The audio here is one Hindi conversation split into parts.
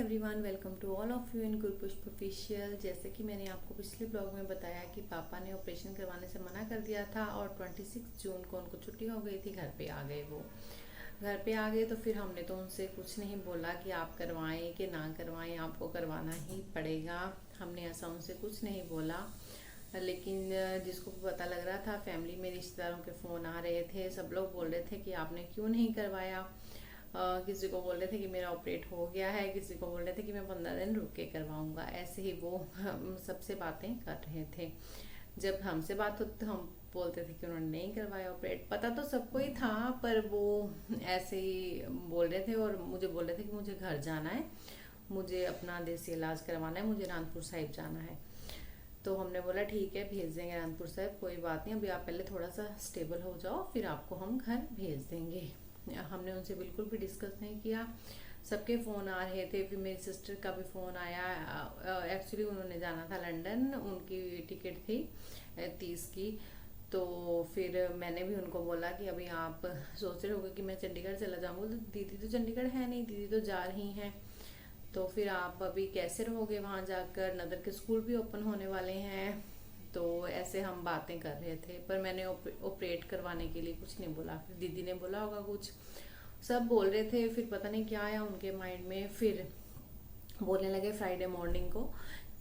Everyone, welcome to all of you in Gurpushp official. जैसे कि मैंने आपको पिछले ब्लॉग में बताया कि पापा ने ऑपरेशन करवाने से मना कर दिया था और 26 जून को उनको छुट्टी हो गई थी। घर पे आ गए वो। घर पे आ गए तो फिर हमने तो उनसे कुछ नहीं बोला कि आप करवाएं कि ना करवाएं, आपको करवाना ही पड़ेगा। हमने ऐसा उनसे कुछ नहीं बोला। लेकिन जिसको पता लग रहा था, फैमिली में रिश्तेदारों के फ़ोन आ रहे थे, सब लोग बोल रहे थे कि आपने क्यों नहीं करवाया। किसी को बोल रहे थे कि मेरा ऑपरेट हो गया है, किसी को बोल रहे थे कि मैं 15 दिन रुक के करवाऊंगा। ऐसे ही वो सबसे बातें कर रहे थे। जब हमसे बात होती तो हम बोलते थे कि उन्होंने नहीं करवाया ऑपरेट। पता तो सबको ही था, पर वो ऐसे ही बोल रहे थे और मुझे बोल रहे थे कि मुझे घर जाना है, मुझे अपना देसी इलाज करवाना है, मुझे अनंतपुर साहिब जाना है। तो हमने बोला ठीक है, भेज देंगे अनंतपुर साहिब, कोई बात नहीं, अभी आप पहले थोड़ा सा स्टेबल हो जाओ, फिर आपको हम घर भेज देंगे। हमने उनसे बिल्कुल भी डिस्कस नहीं किया। सबके फ़ोन आ रहे थे, फिर मेरी सिस्टर का भी फ़ोन आया। एक्चुअली उन्होंने जाना था लंदन, उनकी टिकट थी 30 की। तो फिर मैंने भी उनको बोला कि अभी आप सोच रहे होगे कि मैं चंडीगढ़ चला जाऊँगा, तो दीदी तो चंडीगढ़ है नहीं, दीदी तो जा रही हैं, तो फिर आप अभी कैसे रहोगे वहाँ जाकर, नदर के स्कूल भी ओपन होने वाले हैं। तो ऐसे हम बातें कर रहे थे, पर मैंने ऑपरेट करवाने के लिए कुछ नहीं बोला। फिर दीदी ने बोला होगा कुछ, सब बोल रहे थे। फिर पता नहीं क्या आया उनके माइंड में, फिर बोलने लगे फ्राइडे मॉर्निंग को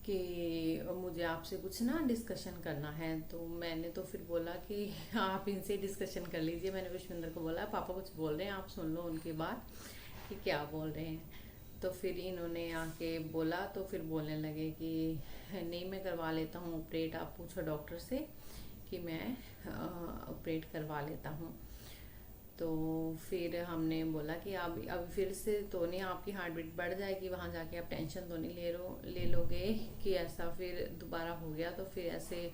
कि मुझे आपसे कुछ ना डिस्कशन करना है। तो मैंने तो फिर बोला कि आप इनसे डिस्कशन कर लीजिए। मैंने पुष्पिंदर को बोला पापा कुछ बोल रहे हैं, आप सुन लो उनकी बात कि क्या बोल रहे हैं। तो फिर इन्होंने आके बोला, तो फिर बोलने लगे कि नहीं मैं करवा लेता हूँ ऑपरेट, आप पूछो डॉक्टर से कि मैं ऑपरेट करवा लेता हूँ। तो फिर हमने बोला कि अब फिर से तो नहीं, आपकी हार्ट बीट बढ़ जाएगी, वहाँ जाके आप टेंशन तो नहीं ले लोगे कि ऐसा फिर दोबारा हो गया तो फिर ऐसे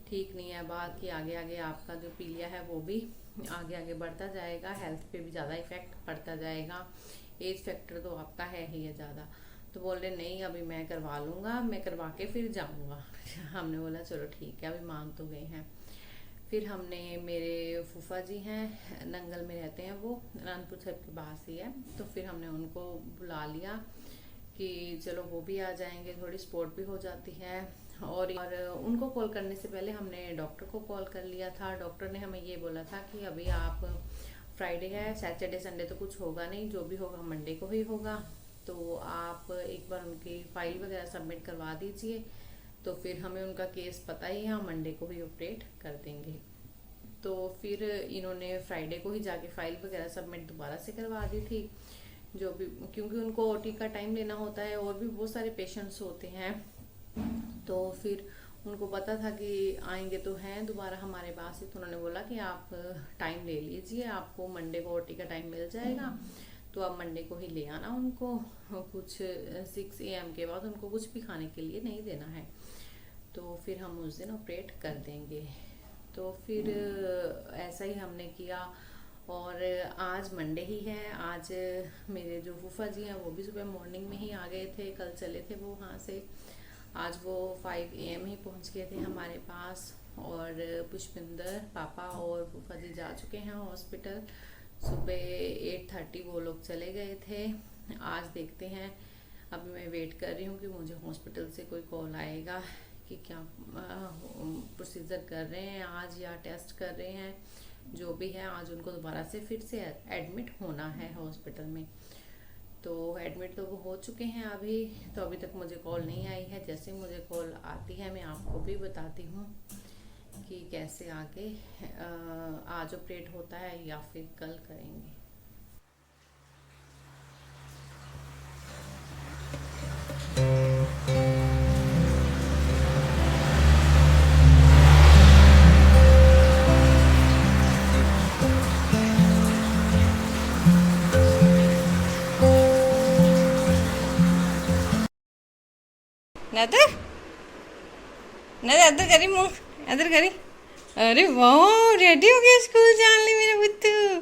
ठीक नहीं है बात, कि आगे आगे आपका जो पीलिया है वो भी आगे आगे बढ़ता जाएगा, हेल्थ पे भी ज़्यादा इफेक्ट पड़ता जाएगा, एज फैक्टर तो आपका है ही है ज़्यादा। तो बोल रहे नहीं अभी मैं करवा लूँगा, मैं करवा के फिर जाऊँगा। हमने बोला चलो ठीक है, अभी मान तो गए हैं। फिर हमने, मेरे फूफा जी हैं नंगल में रहते हैं, वो अनंतपुर साहिब के पास ही है, तो फिर हमने उनको बुला लिया कि चलो वो भी आ जाएंगे, थोड़ी सपोर्ट भी हो जाती है। और उनको कॉल करने से पहले हमने डॉक्टर को कॉल कर लिया था। डॉक्टर ने हमें ये बोला था कि अभी आप, फ्राइडे है, सैटरडे संडे तो कुछ होगा नहीं, जो भी होगा मंडे को ही होगा, तो आप एक बार उनकी फाइल वगैरह सबमिट करवा दीजिए, तो फिर हमें उनका केस पता ही है, हम मंडे को ही ऑपरेट कर देंगे। तो फिर इन्होंने फ्राइडे को ही जाके फाइल वगैरह सबमिट दोबारा से करवा दी थी, जो भी, क्योंकि उनको ओटी का टाइम लेना होता है और भी बहुत सारे पेशेंट्स होते हैं। तो फिर उनको पता था कि आएंगे तो हैं दोबारा हमारे पास ही, तो उन्होंने बोला कि आप टाइम ले लीजिए, आपको मंडे को ओटी का टाइम मिल जाएगा, तो आप मंडे को ही ले आना उनको। कुछ 6 AM के बाद उनको कुछ भी खाने के लिए नहीं देना है, तो फिर हम उस दिन ऑपरेट कर देंगे। तो फिर ऐसा ही हमने किया। और आज मंडे ही है। आज मेरे जो फूफा जी हैं वो भी सुबह मॉर्निंग में ही आ गए थे, कल चले थे वो वहाँ से। आज वो 5 AM ही पहुँच गए थे हमारे पास। और पुष्पिंदर, पापा और फूफा जी जा चुके हैं हॉस्पिटल। सुबह 8:30 वो लोग चले गए थे। आज देखते हैं, अभी मैं वेट कर रही हूँ कि मुझे हॉस्पिटल से कोई कॉल आएगा कि क्या प्रोसीजर कर रहे हैं आज, या टेस्ट कर रहे हैं, जो भी है। आज उनको दोबारा से फिर से एडमिट होना है हॉस्पिटल में। तो एडमिट तो वो हो चुके हैं अभी, तो अभी तक मुझे कॉल नहीं आई है। जैसे मुझे कॉल आती है मैं आपको भी बताती हूँ कि कैसे आगे आज ऑपरेट होता है या फिर कल करेंगे। नदर, नदर इधर करी मुंह, इधर करी। अरे वाह, रेडी हो गया स्कूल जाने मेरा बुद्धू।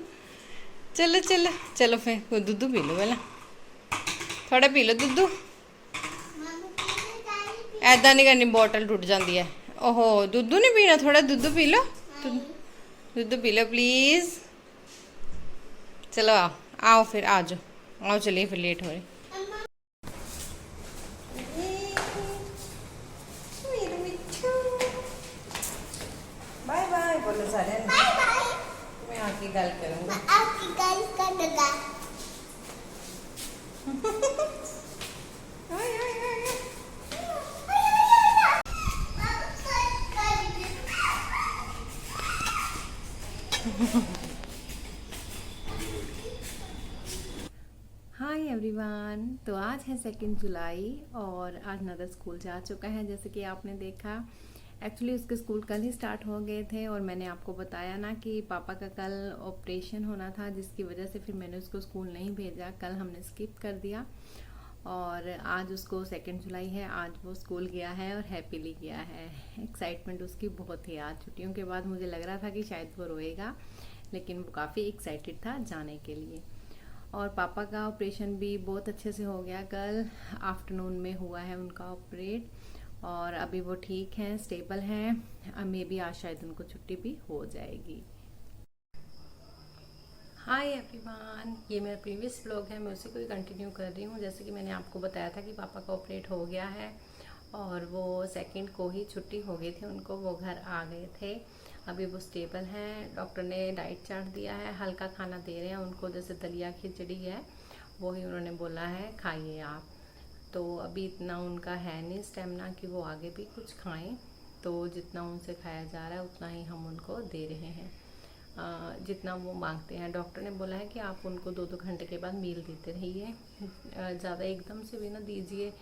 चलो चलो चलो, फिर दूध पी लो पहला, थोड़ा पी लो दूध। ऐदा नहीं करनी, बोतल टूट जाती है। ओहो, दूध नहीं पीना, थोड़ा दूध पी लो, दूध पी लो प्लीज। चलो आओ आओ, फिर आ जाओ, आओ चलिए, फिर लेट हो रही। आज है 2 जुलाई और आज नदर स्कूल जा चुका है। जैसे कि आपने देखा, एक्चुअली उसके स्कूल कल ही स्टार्ट हो गए थे और मैंने आपको बताया ना कि पापा का कल ऑपरेशन होना था, जिसकी वजह से फिर मैंने उसको स्कूल नहीं भेजा। कल हमने स्किप कर दिया और आज उसको 2 जुलाई है, आज वो स्कूल गया है और हैप्पीली गया है। एक्साइटमेंट उसकी बहुत थी। आज छुट्टियों के बाद मुझे लग रहा था कि शायद वो रोएगा, लेकिन वो काफ़ी एक्साइटेड था जाने के लिए। और पापा का ऑपरेशन भी बहुत अच्छे से हो गया। कल आफ्टरनून में हुआ है उनका ऑपरेट और अभी वो ठीक हैं, स्टेबल हैं। मे बी आज शायद उनको छुट्टी भी हो जाएगी। हाय एवरीवन, ये मेरा प्रीवियस व्लॉग है, मैं उसी को ही कंटिन्यू कर रही हूँ। जैसे कि मैंने आपको बताया था कि पापा का ऑपरेट हो गया है और वो 2 को ही छुट्टी हो गई थी उनको, वो घर आ गए थे। अभी वो स्टेबल हैं। डॉक्टर ने डाइट चार्ट दिया है, हल्का खाना दे रहे हैं उनको, जैसे दलिया खिचड़ी है वो ही उन्होंने बोला है खाइए आप। तो अभी इतना उनका है नहीं स्टेमिना कि वो आगे भी कुछ खाएं, तो जितना उनसे खाया जा रहा है उतना ही हम उनको दे रहे हैं, जितना वो मांगते हैं। डॉक्टर ने बोला है कि आप उनको 2-2 घंटे के बाद मील देते रहिए, ज़्यादा एकदम से भी ना दीजिए,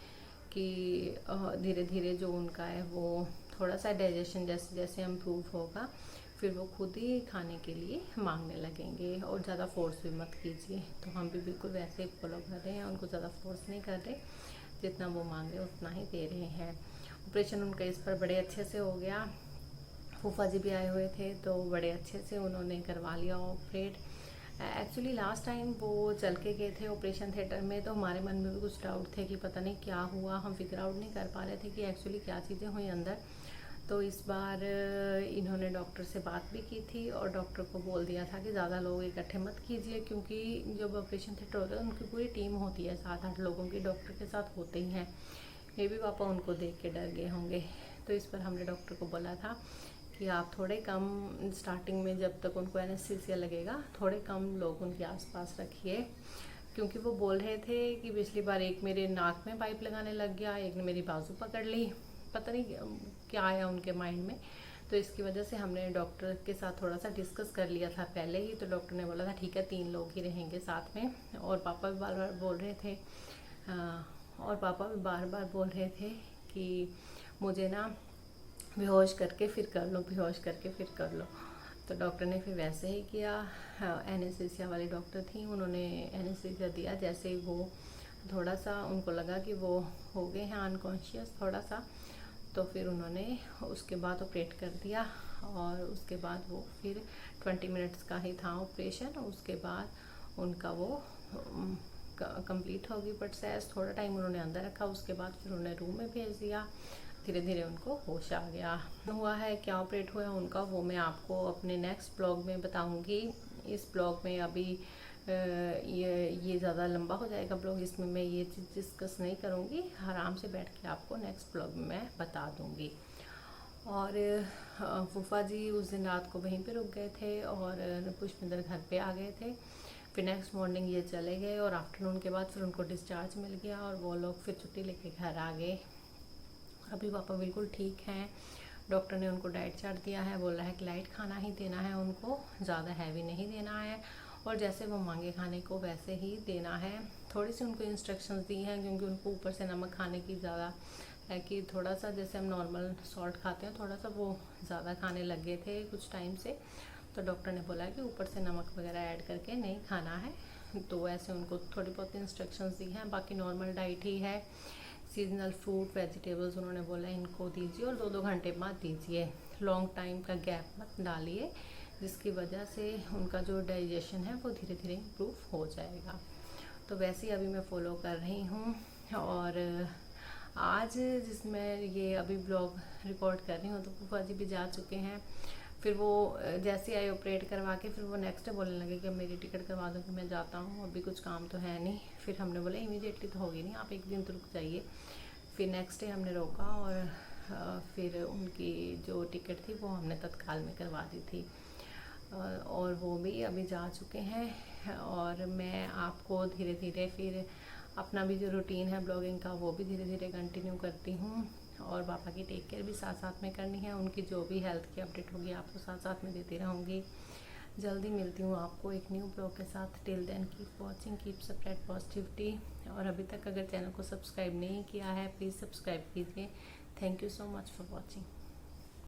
कि धीरे धीरे जो उनका है वो थोड़ा सा डाइजेशन जैसे जैसे इम्प्रूव होगा फिर वो खुद ही खाने के लिए मांगने लगेंगे। और ज़्यादा फोर्स भी मत कीजिए। तो हम भी बिल्कुल वैसे ही फॉलो कर रहे हैं, उनको ज़्यादा फोर्स नहीं कर रहे, जितना वो मांग रहे उतना ही दे रहे हैं। ऑपरेशन उनका इस पर बड़े अच्छे से हो गया। फूफा जी भी आए हुए थे तो बड़े अच्छे से उन्होंने करवा लिया ऑपरेट। एक्चुअली लास्ट टाइम वो चल के गए थे ऑपरेशन थिएटर में, तो हमारे मन में भी कुछ डाउट थे कि पता नहीं क्या हुआ, हम फिगर आउट नहीं कर पा रहे थे कि एक्चुअली क्या चीज़ें हुई अंदर। तो इस बार इन्होंने डॉक्टर से बात भी की थी और डॉक्टर को बोल दिया था कि ज़्यादा लोग इकट्ठे मत कीजिए, क्योंकि जब ऑपरेशन थिएटर होता है उनकी पूरी टीम होती है, 7-8 लोगों की डॉक्टर के साथ होते ही हैं। मे भी पापा उनको देख के डर गए होंगे। तो इस पर हमने डॉक्टर को बोला था कि आप थोड़े कम स्टार्टिंग में, जब तक उनको एनेस्थीसिया लगेगा, थोड़े कम लोग उनके आसपास रखिए। क्योंकि वो बोल रहे थे कि पिछली बार एक मेरे नाक में पाइप लगाने लग गया, एक ने मेरी बाजू पकड़ ली, पता नहीं क्या आया उनके माइंड में। तो इसकी वजह से हमने डॉक्टर के साथ थोड़ा सा डिस्कस कर लिया था पहले ही। तो डॉक्टर ने बोला था ठीक है 3 लोग ही रहेंगे साथ में। और पापा भी बार बार बोल रहे थे कि मुझे ना बेहोश करके फिर कर लो, बेहोश करके फिर कर लो। तो डॉक्टर ने फिर वैसे ही किया। एनेस्थीसिया वाली डॉक्टर थी, उन्होंने एनेस्थीसिया दिया। जैसे ही वो थोड़ा सा उनको लगा कि वो हो गए हैं अनकॉन्शियस थोड़ा सा, तो फिर उन्होंने उसके बाद ऑपरेट कर दिया। और उसके बाद वो फिर 20 मिनट्स का ही था ऑपरेशन। उसके बाद उनका वो कंप्लीट होगी। बट सैस थोड़ा टाइम उन्होंने अंदर रखा, उसके बाद फिर उन्हें रूम में भेज दिया। धीरे धीरे उनको होश आ गया। हुआ है क्या ऑपरेट हुआ उनका, वो मैं आपको अपने नेक्स्ट ब्लॉग में बताऊंगी। इस ब्लॉग में अभी ये ज़्यादा लंबा हो जाएगा ब्लॉग, इसमें मैं ये चीज़ डिस्कस नहीं करूँगी। आराम से बैठ के आपको नेक्स्ट ब्लॉग में मैं बता दूँगी। और फूफा जी उस दिन रात को वहीं पे रुक गए थे और पुष्पिंदर घर पे आ गए थे। फिर नेक्स्ट मॉर्निंग ये चले गए और आफ्टरनून के बाद फिर उनको डिस्चार्ज मिल गया और वो लोग फिर छुट्टी लेके घर आ गए। अभी पापा बिल्कुल ठीक हैं। डॉक्टर ने उनको डाइट चार्ट दिया है, बोला है कि लाइट खाना ही देना है उनको, ज़्यादा हैवी नहीं देना है, और जैसे वो मांगे खाने को वैसे ही देना है। थोड़ी सी उनको इंस्ट्रक्शंस दी हैं, क्योंकि उनको ऊपर से नमक खाने की ज़्यादा है, कि थोड़ा सा जैसे हम नॉर्मल सॉल्ट खाते हैं थोड़ा सा वो ज़्यादा खाने लग गए थे कुछ टाइम से। तो डॉक्टर ने बोला कि ऊपर से नमक वगैरह ऐड करके नहीं खाना है। तो ऐसे उनको थोड़ी बहुत इंस्ट्रक्शंस दी हैं। बाकी नॉर्मल डाइट ही है। सीजनल फ्रूट वेजिटेबल्स उन्होंने बोला इनको दीजिए और 2-2 घंटे बाद दीजिए, लॉन्ग टाइम का गैप मत डालिए, जिसकी वजह से उनका जो डाइजेशन है वो धीरे धीरे इम्प्रूव हो जाएगा। तो वैसे ही अभी मैं फ़ॉलो कर रही हूँ। और आज जिसमें ये अभी ब्लॉग रिकॉर्ड कर रही हूँ तो फूफा जी भी जा चुके हैं। फिर वो जैसे आई ऑपरेट करवा के फिर वो नेक्स्ट डे बोलने लगे कि मेरी टिकट करवा दो कि मैं जाता हूँ, अभी कुछ काम तो है नहीं। फिर हमने बोला इमीडिएटली तो होगी नहीं, आप एक दिन तो रुक जाइए। फिर नेक्स्ट डे हमने रोका और फिर उनकी जो टिकट थी वो हमने तत्काल में करवा दी थी। और वो भी अभी जा चुके हैं। और मैं आपको धीरे धीरे फिर अपना भी जो रूटीन है ब्लॉगिंग का वो भी धीरे धीरे कंटिन्यू करती हूँ। और पापा की टेक केयर भी साथ साथ में करनी है, उनकी जो भी हेल्थ की अपडेट होगी आपको साथ साथ में देती रहूँगी। जल्दी मिलती हूँ आपको एक न्यू ब्लॉग के साथ। Till then keep watching, keep spread positivity. और अभी तक अगर चैनल को सब्सक्राइब नहीं किया है प्लीज़ सब्सक्राइब कीजिए। Thank you so much for watching.